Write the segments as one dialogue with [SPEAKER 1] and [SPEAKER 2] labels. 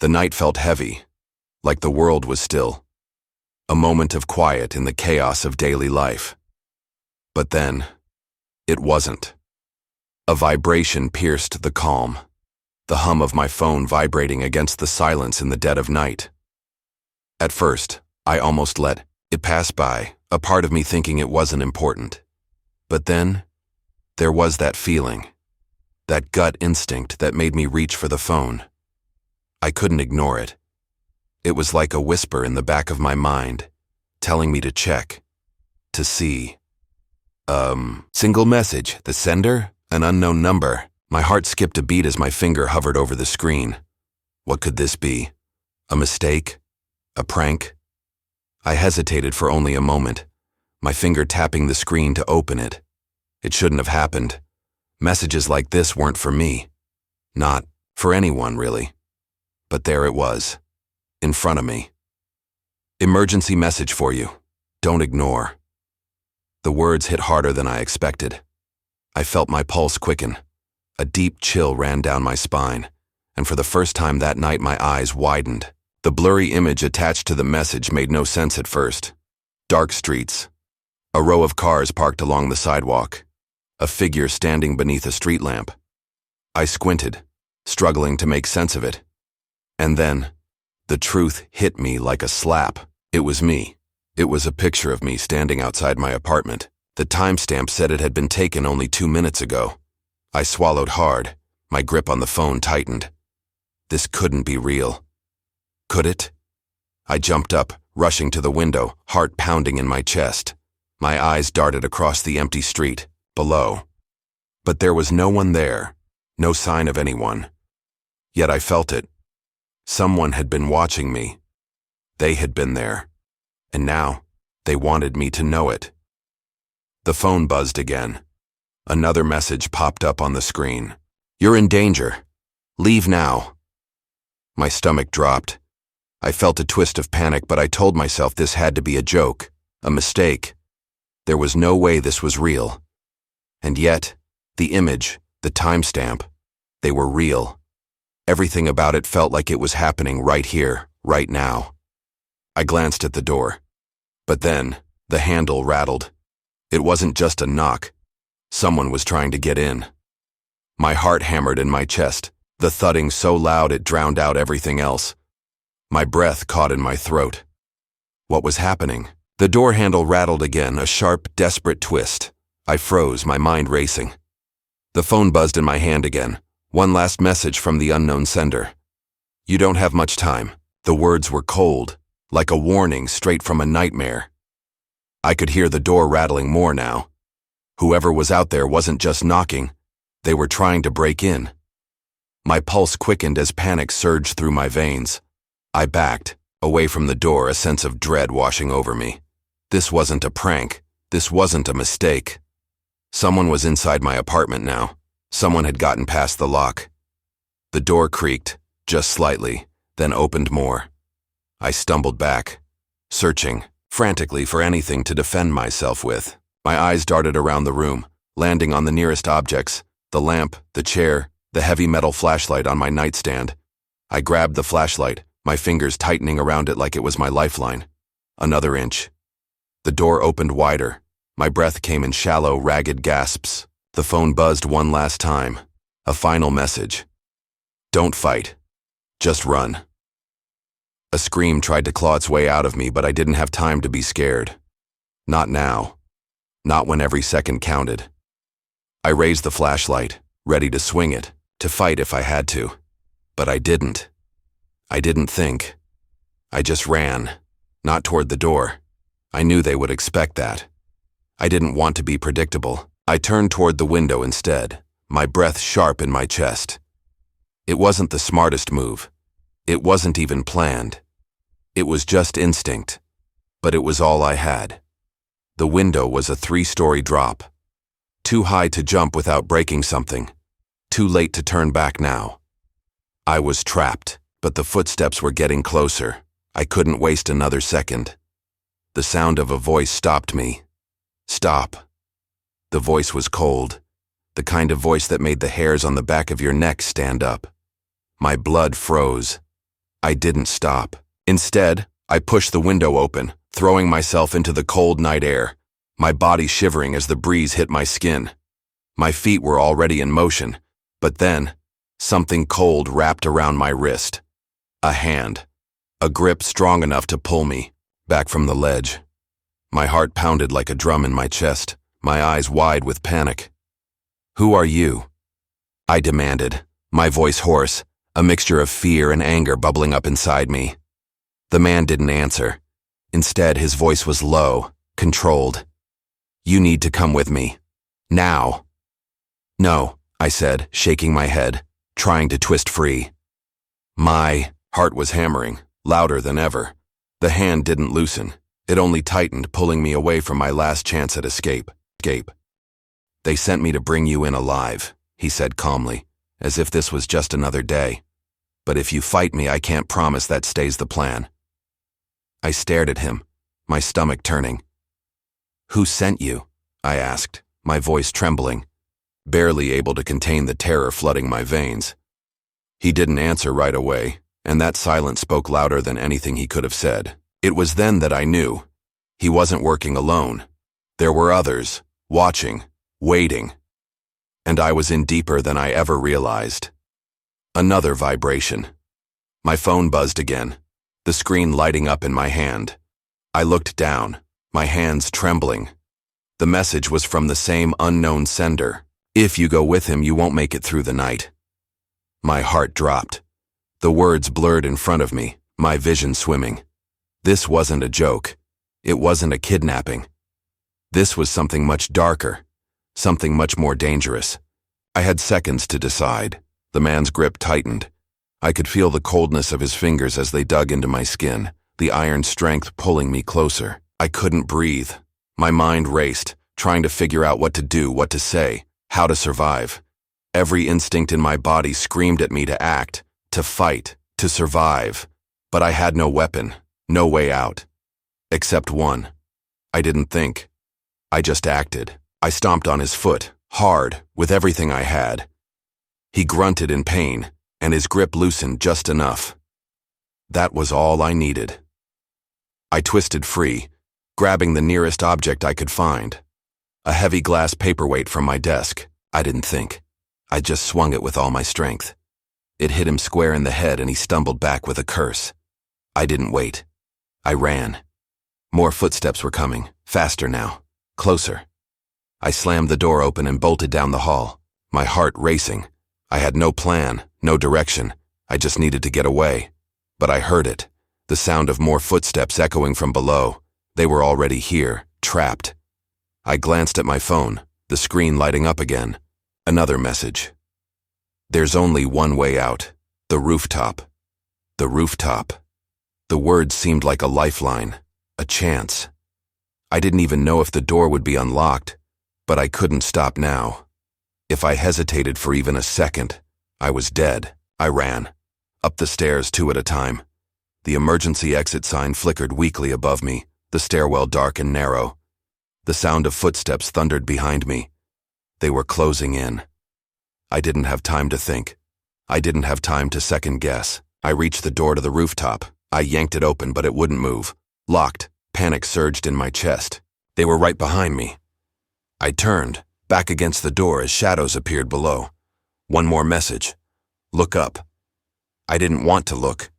[SPEAKER 1] The night felt heavy, like the world was still. A moment of quiet in the chaos of daily life. But then, it wasn't. A vibration pierced the calm, the hum of my phone vibrating against the silence in the dead of night. At first, I almost let it pass by, a part of me thinking it wasn't important. But then, there was that feeling, that gut instinct that made me reach for the phone. I couldn't ignore it. It was like a whisper in the back of my mind, telling me to check, to see. Single message, the sender, an unknown number. My heart skipped a beat as my finger hovered over the screen. What could this be? A mistake? A prank? I hesitated for only a moment, my finger tapping the screen to open it. It shouldn't have happened. Messages like this weren't for me. Not for anyone, really. But there it was, in front of me. Emergency message for you. Don't ignore. The words hit harder than I expected. I felt my pulse quicken. A deep chill ran down my spine, and for the first time that night my eyes widened. The blurry image attached to the message made no sense at first. Dark streets. A row of cars parked along the sidewalk. A figure standing beneath a street lamp. I squinted, struggling to make sense of it. And then, the truth hit me like a slap. It was me. It was a picture of me standing outside my apartment. The timestamp said it had been taken only 2 minutes ago. I swallowed hard. My grip on the phone tightened. This couldn't be real. Could it? I jumped up, rushing to the window, heart pounding in my chest. My eyes darted across the empty street, below. But there was no one there, no sign of anyone. Yet I felt it. Someone had been watching me. They had been there. And now, they wanted me to know it. The phone buzzed again. Another message popped up on the screen. You're in danger. Leave now. My stomach dropped. I felt a twist of panic, but I told myself this had to be a joke, a mistake. There was no way this was real. And yet, the image, the timestamp, they were real. Everything about it felt like it was happening right here, right now. I glanced at the door. But then, the handle rattled. It wasn't just a knock. Someone was trying to get in. My heart hammered in my chest, the thudding so loud it drowned out everything else. My breath caught in my throat. What was happening? The door handle rattled again, a sharp, desperate twist. I froze, my mind racing. The phone buzzed in my hand again. One last message from the unknown sender. You don't have much time. The words were cold, like a warning straight from a nightmare. I could hear the door rattling more now. Whoever was out there wasn't just knocking. They were trying to break in. My pulse quickened as panic surged through my veins. I backed, away from the door, a sense of dread washing over me. This wasn't a prank. This wasn't a mistake. Someone was inside my apartment now. Someone had gotten past the lock. The door creaked, just slightly, then opened more. I stumbled back, searching frantically for anything to defend myself with. My eyes darted around the room, landing on the nearest objects, the lamp, the chair, the heavy metal flashlight on my nightstand. I grabbed the flashlight, my fingers tightening around it like it was my lifeline. Another inch. The door opened wider. My breath came in shallow, ragged gasps. The phone buzzed one last time. A final message. Don't fight. Just run. A scream tried to claw its way out of me, but I didn't have time to be scared. Not now. Not when every second counted. I raised the flashlight, ready to swing it, to fight if I had to. But I didn't. I didn't think. I just ran, not toward the door. I knew they would expect that. I didn't want to be predictable. I turned toward the window instead, my breath sharp in my chest. It wasn't the smartest move. It wasn't even planned. It was just instinct. But it was all I had. The window was a 3-story drop. Too high to jump without breaking something. Too late to turn back now. I was trapped, but the footsteps were getting closer. I couldn't waste another second. The sound of a voice stopped me. Stop. The voice was cold, the kind of voice that made the hairs on the back of your neck stand up. My blood froze. I didn't stop. Instead, I pushed the window open, throwing myself into the cold night air, my body shivering as the breeze hit my skin. My feet were already in motion, but then, something cold wrapped around my wrist. A hand. A grip strong enough to pull me back from the ledge. My heart pounded like a drum in my chest, my eyes wide with panic. "Who are you?" I demanded, my voice hoarse, a mixture of fear and anger bubbling up inside me. The man didn't answer. Instead, his voice was low, controlled. "You need to come with me. Now." "No," I said, shaking my head, trying to twist free. My heart was hammering, louder than ever. The hand didn't loosen. It only tightened, pulling me away from my last chance at escape. "They sent me to bring you in alive," he said calmly, as if this was just another day. "But if you fight me, I can't promise that stays the plan." I stared at him, my stomach turning. "Who sent you?" I asked, my voice trembling, barely able to contain the terror flooding my veins. He didn't answer right away, and that silence spoke louder than anything he could have said. It was then that I knew. He wasn't working alone. There were others, watching, waiting. And I was in deeper than I ever realized. Another vibration. My phone buzzed again, the screen lighting up in my hand. I looked down, my hands trembling. The message was from the same unknown sender. "If you go with him, you won't make it through the night." My heart dropped. The words blurred in front of me, my vision swimming. This wasn't a joke. It wasn't a kidnapping. This was something much darker, something much more dangerous. I had seconds to decide. The man's grip tightened. I could feel the coldness of his fingers as they dug into my skin, the iron strength pulling me closer. I couldn't breathe. My mind raced, trying to figure out what to do, what to say, how to survive. Every instinct in my body screamed at me to act, to fight, to survive. But I had no weapon, no way out. Except one. I didn't think. I just acted. I stomped on his foot, hard, with everything I had. He grunted in pain, and his grip loosened just enough. That was all I needed. I twisted free, grabbing the nearest object I could find. A heavy glass paperweight from my desk. I didn't think. I just swung it with all my strength. It hit him square in the head and he stumbled back with a curse. I didn't wait. I ran. More footsteps were coming, faster now, closer. I slammed the door open and bolted down the hall, my heart racing. I had no plan, no direction. I just needed to get away. But I heard it, the sound of more footsteps echoing from below. They were already here, trapped. I glanced at my phone, the screen lighting up again. Another message. "There's only one way out. The rooftop. The rooftop." The words seemed like a lifeline, a chance. I didn't even know if the door would be unlocked, but I couldn't stop now. If I hesitated for even a second, I was dead. I ran. Up the stairs 2 at a time. The emergency exit sign flickered weakly above me, the stairwell dark and narrow. The sound of footsteps thundered behind me. They were closing in. I didn't have time to think. I didn't have time to second guess. I reached the door to the rooftop. I yanked it open, but it wouldn't move. Locked, panic surged in my chest. They were right behind me. I turned, back against the door as shadows appeared below. One more message. "Look up." I didn't want to look,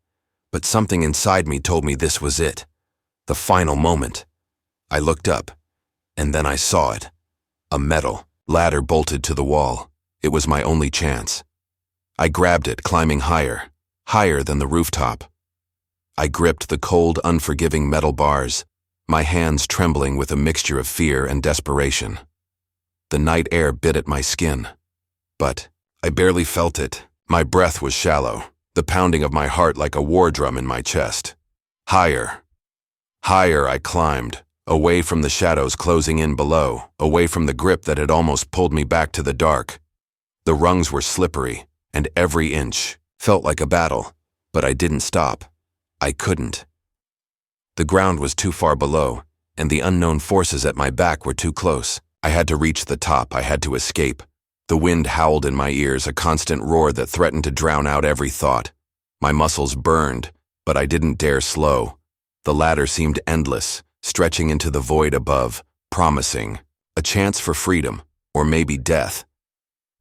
[SPEAKER 1] but something inside me told me this was it. The final moment. I looked up, and then I saw it. A metal ladder bolted to the wall. It was my only chance. I grabbed it, climbing higher, higher than the rooftop. I gripped the cold, unforgiving metal bars, my hands trembling with a mixture of fear and desperation. The night air bit at my skin, but I barely felt it. My breath was shallow, the pounding of my heart like a war drum in my chest. Higher. Higher I climbed, away from the shadows closing in below, away from the grip that had almost pulled me back to the dark. The rungs were slippery, and every inch felt like a battle, but I didn't stop. I couldn't. The ground was too far below, and the unknown forces at my back were too close. I had to reach the top. I had to escape. The wind howled in my ears, a constant roar that threatened to drown out every thought. My muscles burned, but I didn't dare slow. The ladder seemed endless, stretching into the void above, promising a chance for freedom, or maybe death.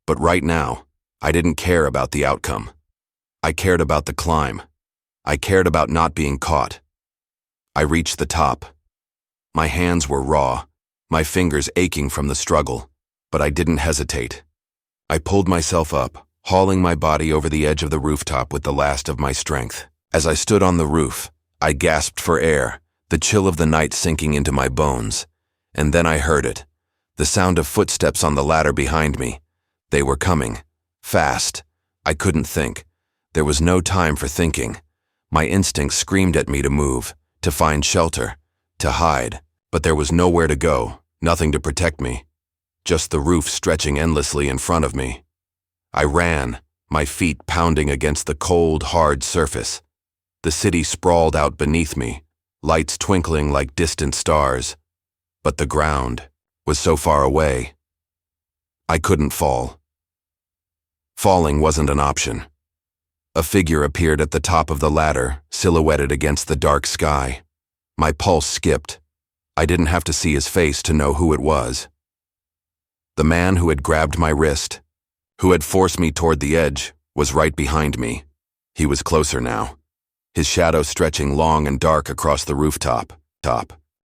[SPEAKER 1] But right now, I didn't care about the outcome. I cared about the climb. I cared about not being caught. I reached the top. My hands were raw, my fingers aching from the struggle, but I didn't hesitate. I pulled myself up, hauling my body over the edge of the rooftop with the last of my strength. As I stood on the roof, I gasped for air, the chill of the night sinking into my bones. And then I heard it, the sound of footsteps on the ladder behind me. They were coming, fast. I couldn't think. There was no time for thinking. My instincts screamed at me to move, to find shelter, to hide. But there was nowhere to go, nothing to protect me. Just the roof stretching endlessly in front of me. I ran, my feet pounding against the cold, hard surface. The city sprawled out beneath me, lights twinkling like distant stars. But the ground was so far away. I couldn't fall. Falling wasn't an option. A figure appeared at the top of the ladder, silhouetted against the dark sky. My pulse skipped. I didn't have to see his face to know who it was. The man who had grabbed my wrist, who had forced me toward the edge, was right behind me. He was closer now, his shadow stretching long and dark across the rooftop.